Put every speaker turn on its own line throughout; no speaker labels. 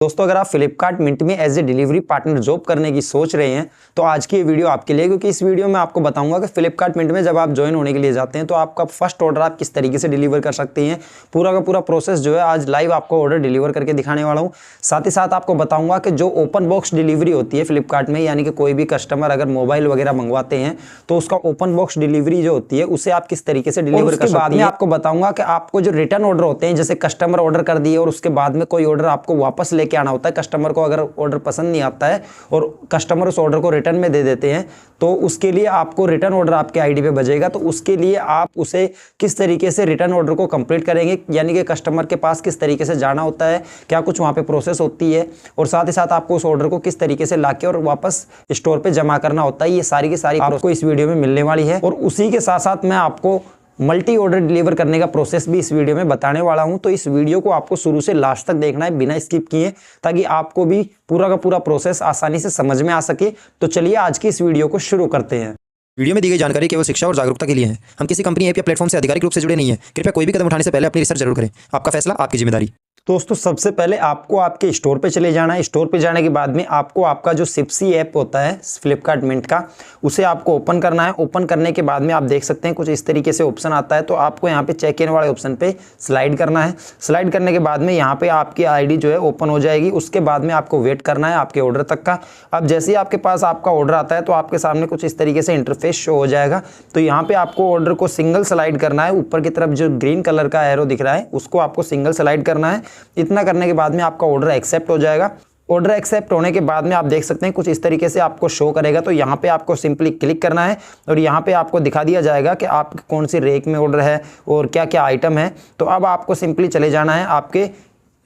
दोस्तों, अगर आप फ्लिपकार्ट मिंट में as a delivery partner job करने की सोच रहे हैं तो आज की ये वीडियो आपके लिए, क्योंकि इस वीडियो में आपको बताऊंगा कि फ्लिपकार्ट मिंट में जब आप ज्वाइन होने के लिए जाते हैं तो आपका फर्स्ट ऑर्डर आप किस तरीके से डिलीवर कर सकते हैं। पूरा का पूरा प्रोसेस जो है आज लाइव आपको ऑर्डर डिलीवर करके दिखाने वाला हूँ। साथ ही साथ आपको बताऊंगा कि जो ओपन बॉक्स डिलीवरी होती है फ्लिपकार्ट में, यानी कि कोई भी कस्टमर अगर मोबाइल वगैरह मंगवाते हैं तो उसका ओपन बॉक्स डिलीवरी जो होती है उसे आप किस तरीके से डिलीवर कर सकते हैं। बाद में आपको बताऊंगा कि आपको जो रिटर्न ऑर्डर होते हैं, जैसे कस्टमर ऑर्डर कर दिए और उसके बाद में कोई ऑर्डर आपको वापस लेके आना होता है, कस्टमर को अगर ऑर्डर पसंद नहीं आता है और कस्टमर उस ऑर्डर को रिटर्न में दे देते हैं तो उसके लिए आपको रिटर्न ऑर्डर आपके आईडी पे बजेगा। तो उसके लिए आप उसे किस तरीके से रिटर्न ऑर्डर को कंप्लीट करेंगे, यानी कि कस्टमर के पास किस तरीके से जाना होता है, क्या कुछ वहां पे प्रोसेस होती है, और साथ ही साथ आपको उस ऑर्डर को किस तरीके से लाके और वापस स्टोर पे जमा करना होता है, ये सारी की सारी आपको इस वीडियो में मिलने वाली है। और उसी के साथ साथ मैं आपको मल्टी ऑर्डर डिलीवर करने का प्रोसेस भी इस वीडियो में बताने वाला हूं। तो इस वीडियो को आपको शुरू से लास्ट तक देखना है बिना स्किप किए, ताकि आपको भी पूरा का पूरा प्रोसेस आसानी से समझ में आ सके। तो चलिए आज की इस वीडियो को शुरू करते हैं।
वीडियो में दी गई जानकारी केवल शिक्षा और जागरूकता के लिए है। हम किसी कंपनी ऐप या प्लेटफॉर्म से आधिकारिक रूप से जुड़े नहीं हैं। कृपया कोई भी कदम उठाने से पहले अपनी रिसर्च जरूर करें। आपका फैसला आपकी जिम्मेदारी।
दोस्तों, सबसे पहले आपको आपके स्टोर पे चले जाना है। स्टोर पे जाने के बाद में आपको आपका जो सिप्सी ऐप होता है फ्लिपकार्ट मिंट का, उसे आपको ओपन करना है। ओपन करने के बाद में आप देख सकते हैं कुछ इस तरीके से ऑप्शन आता है। तो आपको यहाँ पे चेक इन वाले ऑप्शन पे स्लाइड करना है। स्लाइड करने के बाद में यहाँ पे आपकी आईडी जो है ओपन हो जाएगी। उसके बाद में आपको वेट करना है आपके ऑर्डर तक का। अब जैसे ही आपके पास आपका ऑर्डर आता है तो आपके सामने कुछ इस तरीके से इंटरफेस शो हो जाएगा। तो यहाँ पे आपको ऑर्डर को सिंगल स्लाइड करना है। ऊपर की तरफ जो ग्रीन कलर का एरो दिख रहा है उसको आपको सिंगल स्लाइड करना है। इतना करने के बाद में आपका ऑर्डर एक्सेप्ट हो जाएगा। ऑर्डर एक्सेप्ट होने के बाद में आप देख सकते हैं कुछ इस तरीके से आपको शो करेगा। तो यहाँ पे आपको सिंपली क्लिक करना है और यहाँ पे आपको दिखा दिया जाएगा कि आप कौन सी रेक में ऑर्डर है और क्या क्या आइटम है। तो अब आपको सिंपली चले जाना है आपके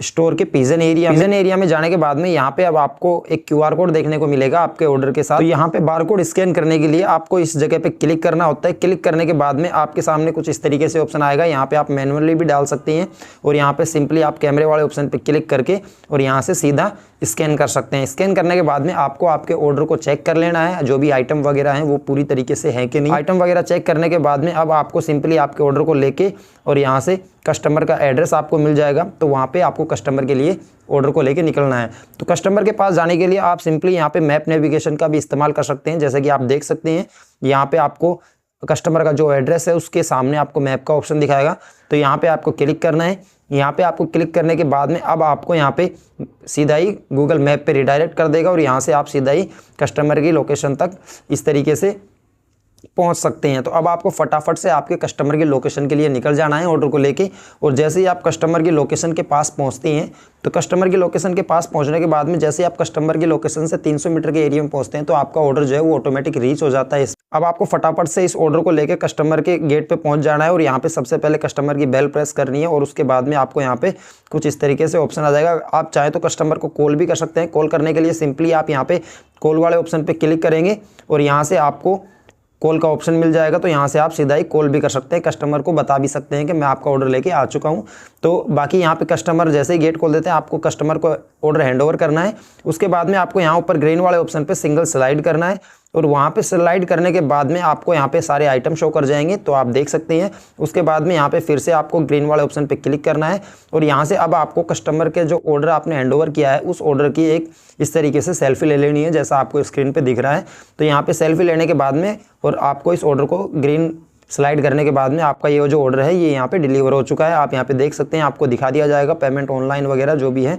स्टोर के पिजन एरिया में जाने के बाद में यहाँ पे अब आपको एक क्यूआर कोड देखने को मिलेगा आपके ऑर्डर के साथ। तो यहाँ पे बारकोड स्कैन करने के लिए आपको इस जगह पे क्लिक करना होता है। क्लिक करने के बाद में आपके सामने कुछ इस तरीके से ऑप्शन आएगा। यहाँ पे आप मैनुअली भी डाल सकते हैं और यहाँ पे सिंपली आप कैमरे वाले ऑप्शन पे क्लिक करके और यहाँ से सीधा स्कैन कर सकते हैं। स्कैन करने के बाद में आपको आपके ऑर्डर को चेक कर लेना है, जो भी आइटम वगैरह हैं वो पूरी तरीके से है कि नहीं। आइटम वगैरह चेक करने के बाद में अब आपको सिंपली आपके ऑर्डर को लेके और यहाँ से कस्टमर का एड्रेस आपको मिल जाएगा। तो वहाँ पे आपको कस्टमर के लिए ऑर्डर को लेके निकलना है। तो कस्टमर के पास जाने के लिए आप सिंपली यहाँ पे मैप नेविगेशन का भी इस्तेमाल कर सकते हैं। जैसे कि आप देख सकते हैं यहाँ पे आपको कस्टमर का जो एड्रेस है उसके सामने आपको मैप का ऑप्शन दिखाएगा। तो यहाँ पे आपको क्लिक करना है। यहाँ पे आपको क्लिक करने के बाद में अब आपको यहाँ पे सीधा ही गूगल मैप पे रिडायरेक्ट कर देगा और यहाँ से आप सीधा ही कस्टमर की लोकेशन तक इस तरीके से पहुंच सकते हैं। तो अब आपको फटाफट से आपके कस्टमर की लोकेशन के लिए निकल जाना है ऑर्डर को लेके। और जैसे ही आप कस्टमर की लोकेशन के पास पहुंचते हैं तो कस्टमर की लोकेशन के पास पहुंचने के बाद में जैसे ही आप कस्टमर की लोकेशन से 300 मीटर के एरिया में पहुंचते हैं तो आपका ऑर्डर जो है वो ऑटोमेटिक रीच हो जाता है। अब आपको फटाफट से इस ऑर्डर को लेकर कस्टमर के गेट पे पहुंच जाना है और यहाँ पे सबसे पहले कस्टमर की बेल प्रेस करनी है और उसके बाद में आपको यहाँ पे कुछ इस तरीके से ऑप्शन आ जाएगा। आप चाहे तो कस्टमर को कॉल भी कर सकते हैं। कॉल करने के लिए सिंपली आप यहाँ पे कॉल वाले ऑप्शन पे क्लिक करेंगे और यहाँ से आपको कॉल का ऑप्शन मिल जाएगा। तो यहाँ से आप सीधा ही कॉल भी कर सकते हैं, कस्टमर को बता भी सकते हैं कि मैं आपका ऑर्डर लेके आ चुका हूँ। तो बाकी यहाँ पे कस्टमर जैसे ही गेट खोल देते हैं आपको कस्टमर को ऑर्डर हैंडओवर करना है। उसके बाद में आपको यहाँ ऊपर ग्रीन वाले ऑप्शन पे सिंगल स्लाइड करना है और वहाँ पे स्लाइड करने के बाद में आपको यहाँ पे सारे आइटम शो कर जाएंगे। तो आप देख सकते हैं। उसके बाद में यहाँ पे फिर से आपको ग्रीन वाले ऑप्शन पे क्लिक करना है और यहाँ से अब आपको कस्टमर के जो ऑर्डर आपने हैंडओवर किया है उस ऑर्डर की एक इस तरीके से सेल्फी ले लेनी है, जैसा आपको स्क्रीन पे दिख रहा है। तो यहाँ पे सेल्फी लेने के बाद में और आपको इस ऑर्डर को ग्रीन स्लाइड करने के बाद में आपका ये जो ऑर्डर है ये यहाँ पे डिलीवर हो चुका है। आप यहाँ पे देख सकते हैं, आपको दिखा दिया जाएगा पेमेंट ऑनलाइन वगैरह जो भी है।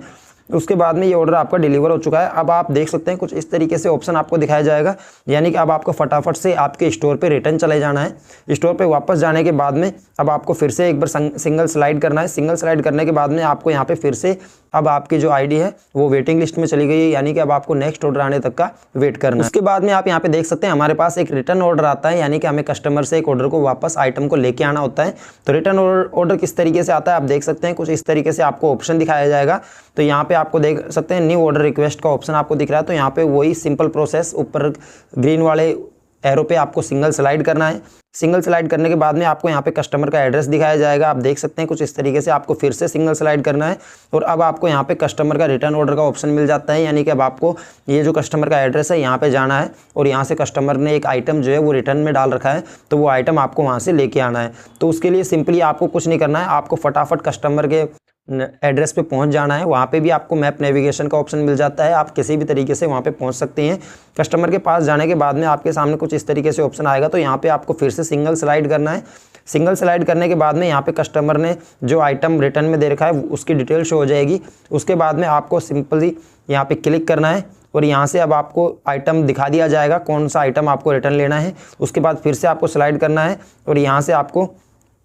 उसके बाद में ये ऑर्डर आपका डिलीवर हो चुका है। अब आप देख सकते हैं कुछ इस तरीके से ऑप्शन आपको दिखाया जाएगा, यानी कि अब आपको फटाफट से आपके स्टोर पे रिटर्न चले जाना है। स्टोर पे वापस जाने के बाद में अब आपको फिर से एक बार सिंगल स्लाइड करना है। सिंगल स्लाइड करने के बाद में आपको यहाँ पे फिर से अब आपकी जो आईडी है वो वेटिंग लिस्ट में चली गई है, यानी कि अब आपको नेक्स्ट ऑर्डर आने तक का वेट करना है। उसके बाद में आप यहाँ पे देख सकते हैं हमारे पास एक रिटर्न ऑर्डर आता है, यानी कि हमें कस्टमर से एक ऑर्डर को वापस आइटम को लेके आना होता है। तो रिटर्न ऑर्डर किस तरीके से आता है आप देख सकते हैं। कुछ इस तरीके से आपको ऑप्शन दिखाया जाएगा। तो यहाँ पे आपको देख सकते हैं न्यू ऑर्डर रिक्वेस्ट का ऑप्शन आपको दिख रहा है। तो यहाँ पे वही सिंपल प्रोसेस, ऊपर ग्रीन वाले एरो पे आपको सिंगल स्लाइड करना है। सिंगल स्लाइड करने के बाद में आपको यहाँ पे कस्टमर का एड्रेस दिखाया जाएगा। आप देख सकते हैं कुछ इस तरीके से आपको फिर से सिंगल स्लाइड करना है और अब आपको यहाँ पे कस्टमर का रिटर्न ऑर्डर का ऑप्शन मिल जाता है, यानी कि अब आपको ये जो कस्टमर का एड्रेस है यहाँ पे जाना है और यहाँ से कस्टमर ने एक आइटम जो है वो रिटर्न में डाल रखा है, तो वो आइटम आपको वहाँ से लेके आना है। तो उसके लिए सिंपली आपको कुछ नहीं करना है, आपको फटाफट कस्टमर के एड्रेस पे पहुंच जाना है। वहाँ पे भी आपको मैप नेविगेशन का ऑप्शन मिल जाता है, आप किसी भी तरीके से वहाँ पे पहुँच सकते हैं। कस्टमर के पास जाने के बाद में आपके सामने कुछ इस तरीके से ऑप्शन आएगा, तो यहाँ पे आपको फिर से सिंगल स्लाइड करना है। सिंगल स्लाइड करने के बाद में यहाँ पे कस्टमर ने जो आइटम रिटर्न में दे रखा है उसकी डिटेल शो हो जाएगी। उसके बाद में आपको सिंपली यहाँ पे क्लिक करना है और यहाँ से अब आपको आइटम दिखा दिया जाएगा कौन सा आइटम आपको रिटर्न लेना है। उसके बाद फिर से आपको स्लाइड करना है और यहाँ से आपको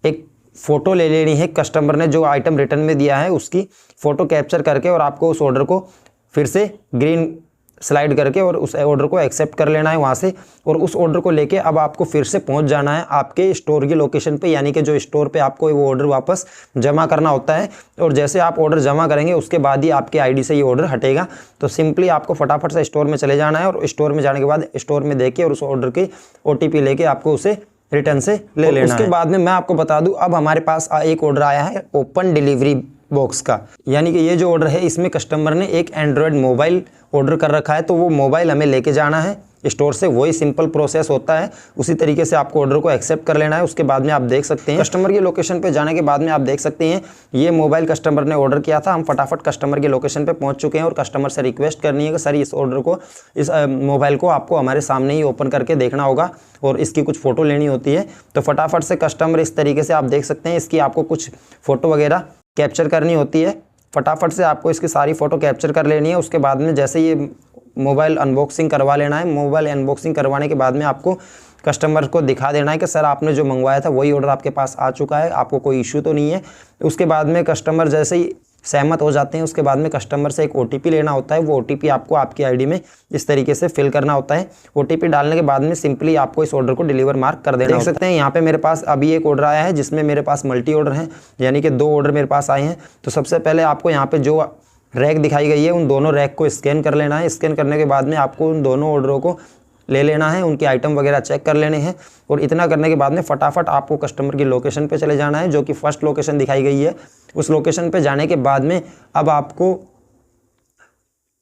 एक फ़ोटो ले लेनी है। कस्टमर ने जो आइटम रिटर्न में दिया है उसकी फ़ोटो कैप्चर करके और आपको उस ऑर्डर को फिर से ग्रीन स्लाइड करके और उस ऑर्डर को एक्सेप्ट कर लेना है वहाँ से। और उस ऑर्डर को लेके अब आपको फिर से पहुँच जाना है आपके स्टोर की लोकेशन पे, यानी कि जो स्टोर पे आपको वो ऑर्डर वापस जमा करना होता है। और जैसे आप ऑर्डर जमा करेंगे उसके बाद ही आपके आईडी से ये ऑर्डर हटेगा। तो सिंपली आपको फटाफट से स्टोर में चले जाना है और स्टोर में जाने के बाद स्टोर में देख के और उस ऑर्डर की OTP लेके आपको उसे रिटर्न से ले लेना है। उसके बाद में मैं आपको बता दूं, अब हमारे पास एक ऑर्डर आया है ओपन डिलीवरी बॉक्स का, यानी कि ये जो ऑर्डर है इसमें कस्टमर ने एक एंड्रॉयड मोबाइल ऑर्डर कर रखा है, तो वो मोबाइल हमें लेके जाना है स्टोर से। वही सिंपल प्रोसेस होता है, उसी तरीके से आपको ऑर्डर को एक्सेप्ट कर लेना है। उसके बाद में आप देख सकते हैं कस्टमर की लोकेशन पे जाने के बाद में आप देख सकते हैं ये मोबाइल कस्टमर ने ऑर्डर किया था। हम फटाफट कस्टमर की लोकेशन पे पहुंच चुके हैं और कस्टमर से रिक्वेस्ट करनी है कि सर इस ऑर्डर को, इस मोबाइल को आपको हमारे सामने ही ओपन करके देखना होगा और इसकी कुछ फ़ोटो लेनी होती है। तो फटाफट से कस्टमर इस तरीके से आप देख सकते हैं इसकी आपको कुछ फ़ोटो वगैरह कैप्चर करनी होती है। फटाफट से आपको इसकी सारी फ़ोटो कैप्चर कर लेनी है। उसके बाद में जैसे ये मोबाइल अनबॉक्सिंग करवा लेना है। मोबाइल अनबॉक्सिंग करवाने के बाद में आपको कस्टमर को दिखा देना है कि सर आपने जो मंगवाया था वही ऑर्डर आपके पास आ चुका है, आपको कोई इश्यू तो नहीं है। उसके बाद में कस्टमर जैसे ही सहमत हो जाते हैं उसके बाद में कस्टमर से एक OTP लेना होता है। वो OTP आपको आपकी आईडी में इस तरीके से फिल करना होता है। OTP डालने के बाद में सिंपली आपको इस ऑर्डर को डिलीवर मार्क कर देना। देख सकते हैं यहाँ पे मेरे पास अभी एक ऑर्डर आया है जिसमें मेरे पास मल्टी ऑर्डर है, यानी कि 2 ऑर्डर मेरे पास आए हैं। तो सबसे पहले आपको यहाँ पे जो रैक दिखाई गई है उन दोनों रैक को स्कैन कर लेना है। स्कैन करने के बाद में आपको उन दोनों ऑर्डरों को ले लेना है, उनके आइटम वगैरह चेक कर लेने हैं। और इतना करने के बाद में फटाफट आपको कस्टमर की लोकेशन पे चले जाना है, जो कि फर्स्ट लोकेशन दिखाई गई है। उस लोकेशन पे जाने के बाद में अब आपको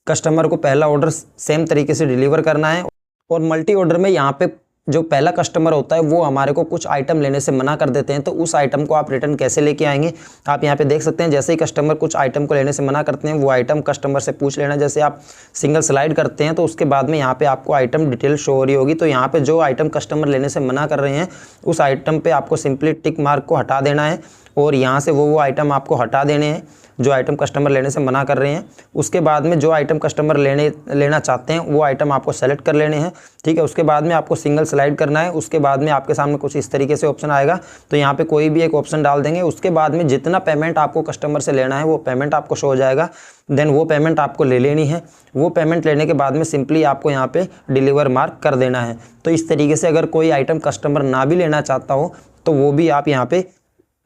कस्टमर को पहला ऑर्डर सेम तरीके से डिलीवर करना है। और मल्टी ऑर्डर में यहाँ पे जो पहला कस्टमर होता है वो हमारे को कुछ आइटम लेने से मना कर देते हैं, तो उस आइटम को आप रिटर्न कैसे लेके आएंगे आप यहाँ पे देख सकते हैं। जैसे ही कस्टमर कुछ आइटम को लेने से मना करते हैं वो आइटम कस्टमर से पूछ लेना। जैसे आप सिंगल स्लाइड करते हैं तो उसके बाद में यहाँ पे आपको आइटम डिटेल शो हो रही होगी। तो यहाँ पे जो आइटम कस्टमर लेने से मना कर रहे हैं उस आइटम पर आपको सिंपली टिक मार्क को हटा देना है और यहाँ से वो आइटम आपको हटा देने हैं जो आइटम कस्टमर लेने से मना कर रहे हैं। उसके बाद में जो आइटम कस्टमर लेना चाहते हैं वो आइटम आपको सेलेक्ट कर लेने हैं, ठीक है। उसके बाद में आपको सिंगल स्लाइड करना है। उसके बाद में आपके सामने कुछ इस तरीके से ऑप्शन आएगा, तो यहाँ पे कोई भी एक ऑप्शन डाल देंगे। उसके बाद में जितना पेमेंट आपको कस्टमर से लेना है वो पेमेंट आपको शो हो जाएगा। देन वो पेमेंट आपको ले लेनी है। वो पेमेंट लेने के बाद में सिंपली आपको यहाँ पे डिलीवर मार्क कर देना है। तो इस तरीके से अगर कोई आइटम कस्टमर ना भी लेना चाहता हो तो वो भी आप यहाँ पे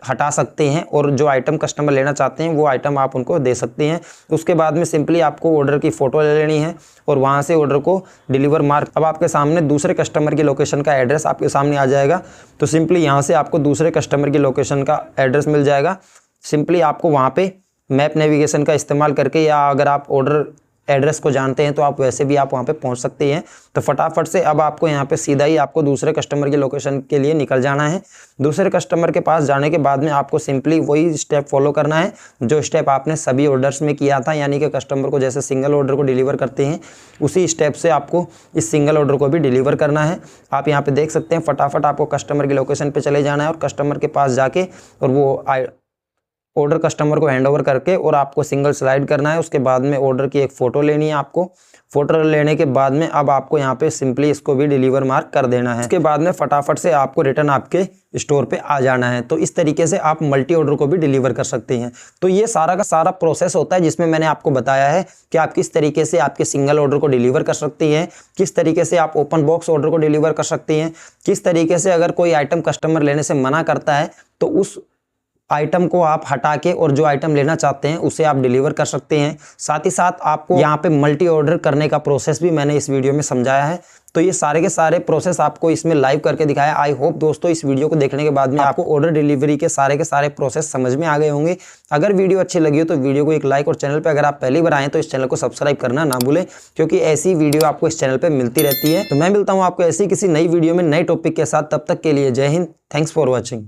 हटा सकते हैं और जो आइटम कस्टमर लेना चाहते हैं वो आइटम आप उनको दे सकते हैं। उसके बाद में सिंपली आपको ऑर्डर की फ़ोटो ले लेनी है और वहाँ से ऑर्डर को डिलीवर मार्क। अब आपके सामने दूसरे कस्टमर की लोकेशन का एड्रेस आपके सामने आ जाएगा। तो सिंपली यहाँ से आपको दूसरे कस्टमर की लोकेशन का एड्रेस मिल जाएगा। सिंपली आपको वहाँ पे मैप नेविगेशन का इस्तेमाल करके, या अगर आप ऑर्डर एड्रेस को जानते हैं तो आप वैसे भी आप वहाँ पे पहुँच सकते हैं। तो फटाफट से अब आपको यहाँ पे सीधा ही आपको दूसरे कस्टमर की लोकेशन के लिए निकल जाना है। दूसरे कस्टमर के पास जाने के बाद में आपको सिंपली वही स्टेप फॉलो करना है जो स्टेप आपने सभी ऑर्डर्स में किया था, यानी कि कस्टमर को जैसे सिंगल ऑर्डर को डिलीवर करते हैं उसी स्टेप से आपको इस सिंगल ऑर्डर को भी डिलीवर करना है। आप यहाँ पे देख सकते हैं फटाफट आपको कस्टमर की लोकेशन पे चले जाना है और कस्टमर के पास जाके और वो ऑर्डर कस्टमर को हैंड ओवर करके और आपको सिंगल स्लाइड करना है। उसके बाद में ऑर्डर की एक फ़ोटो लेनी है आपको। फ़ोटो लेने के बाद में अब आपको यहाँ पे सिंपली इसको भी डिलीवर मार्क कर देना है। उसके बाद में फटाफट से आपको रिटर्न आपके स्टोर पे आ जाना है। तो इस तरीके से आप मल्टी ऑर्डर को भी डिलीवर कर सकते हैं। तो ये सारा का सारा प्रोसेस होता है जिसमें मैंने आपको बताया है कि आप किस तरीके से आपके सिंगल ऑर्डर को डिलीवर कर सकते हैं, किस तरीके से आप ओपन बॉक्स ऑर्डर को डिलीवर कर सकते हैं, किस तरीके से अगर कोई आइटम कस्टमर लेने से मना करता है तो उस आइटम को आप हटा के और जो आइटम लेना चाहते हैं उसे आप डिलीवर कर सकते हैं। साथ ही साथ आपको यहाँ पे मल्टी ऑर्डर करने का प्रोसेस भी मैंने इस वीडियो में समझाया है। तो ये सारे के सारे प्रोसेस आपको इसमें लाइव करके दिखाया। आई होप दोस्तों इस वीडियो को देखने के बाद में आपको ऑर्डर डिलीवरी के सारे प्रोसेस समझ में आ गए होंगे। अगर वीडियो अच्छी लगी हो तो वीडियो को एक लाइक और चैनल पर अगर आप पहली बार आए तो इस चैनल को सब्सक्राइब करना ना भूलें, क्योंकि ऐसी वीडियो आपको इस चैनल पर मिलती रहती है। तो मैं मिलता हूँ आपको ऐसी किसी नई वीडियो में नए टॉपिक के साथ। तब तक के लिए जय हिंद, थैंक्स फॉर वॉचिंग।